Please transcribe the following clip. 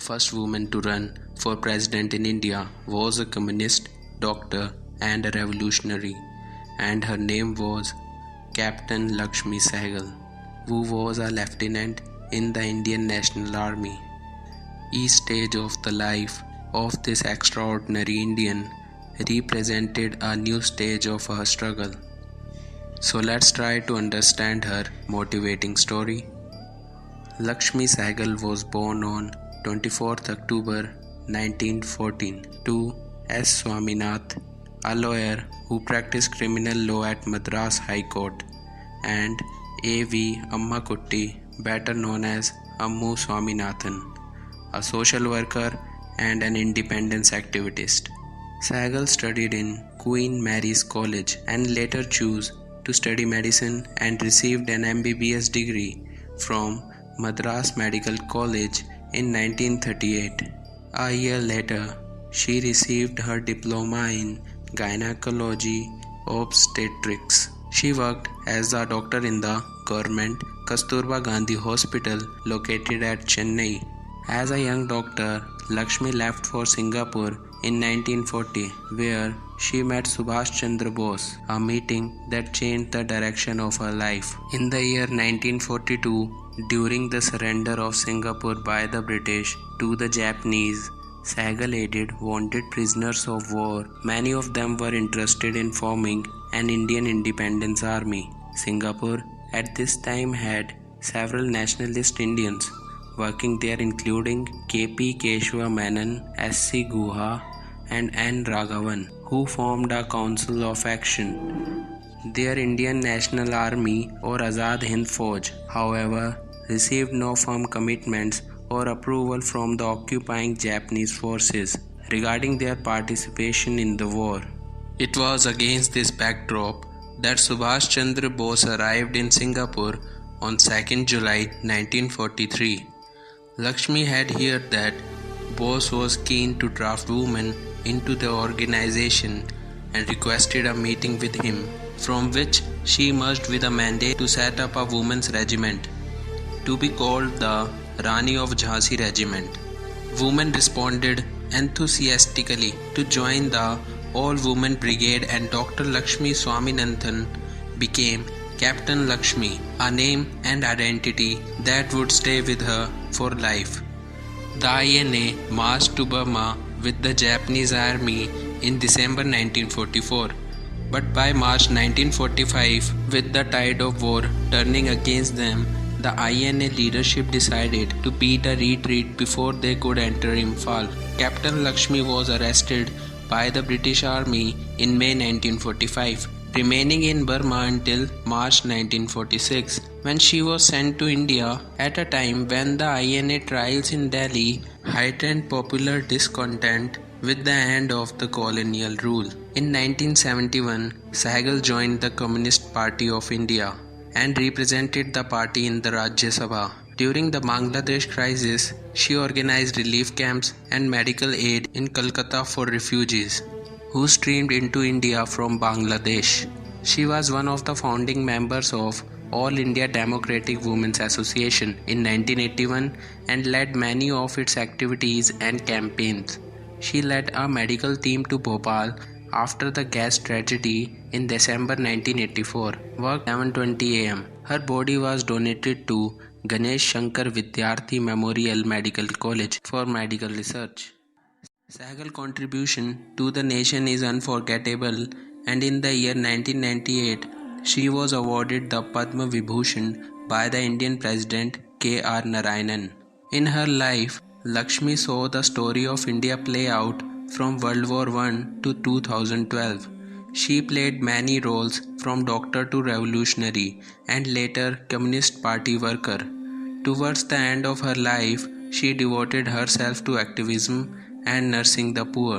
first woman to run for president in India, was a communist, doctor, and a revolutionary, and her name was Captain Laxmi Sahgal, who was a lieutenant in the Indian National Army. Each stage of the life of this extraordinary Indian represented a new stage of her struggle. So let's try to understand her motivating story. Laxmi Sahgal was born on 24th October 1914 to S. Swaminath, a lawyer who practiced criminal law at Madras High Court, and A. V. Ammakutti, better known as Ammu Swaminathan, a social worker and an independence activist. Sahgal studied in Queen Mary's College and later chose to study medicine and received an MBBS degree from Madras Medical College in 1938. A year later, she received her diploma in gynecology obstetrics. She worked as a doctor in the government Kasturba Gandhi Hospital located at Chennai. As a young doctor, Laxmi left for Singapore in 1940, where she met Subhash Chandra Bose, a meeting that changed the direction of her life. In the year 1942, during the surrender of Singapore by the British to the Japanese, Sahgal aided wanted prisoners of war. Many of them were interested in forming an Indian independence army. Singapore at this time had several nationalist Indians working there, including K.P. Keshava Menon, S.C. Guha, and N. Raghavan, who formed a council of action. Their Indian National Army or Azad Hind Fauj, however, received no firm commitments or approval from the occupying Japanese forces regarding their participation in the war. It was against this backdrop that Subhash Chandra Bose arrived in Singapore on 2nd July 1943. Laxmi had heard that Bose was keen to draft women into the organization and requested a meeting with him, from which she emerged with a mandate to set up a women's regiment, to be called the Rani of Jhansi regiment. Women responded enthusiastically to join the all-women brigade, and Dr. Laxmi Swaminathan became Captain Laxmi, a name and identity that would stay with her for life. The INA marched to Burma with the Japanese army in December 1944, but by March 1945, with the tide of war turning against them, the INA leadership decided to beat a retreat before they could enter Imphal. Captain Laxmi was arrested by the British Army in May 1945, remaining in Burma until March 1946, when she was sent to India at a time when the INA trials in Delhi heightened popular discontent with the end of the colonial rule. In 1971, Sahgal joined the Communist Party of India and represented the party in the Rajya Sabha. During the Bangladesh crisis, she organized relief camps and medical aid in Calcutta for refugees who streamed into India from Bangladesh. She was one of the founding members of All India Democratic Women's Association in 1981 and led many of its activities and campaigns. She led a medical team to Bhopal after the gas tragedy in December 1984. Worked 11:20 am. Her body was donated to Ganesh Shankar Vidyarthi Memorial Medical College for medical research. Sahgal's contribution to the nation is unforgettable, and in the year 1998, she was awarded the Padma Vibhushan by the Indian President K.R. Narayanan. In her life, Laxmi saw the story of India play out from World War I to 2012. She played many roles, from doctor to revolutionary and later Communist Party worker. Towards the end of her life, she devoted herself to activism and nursing the poor.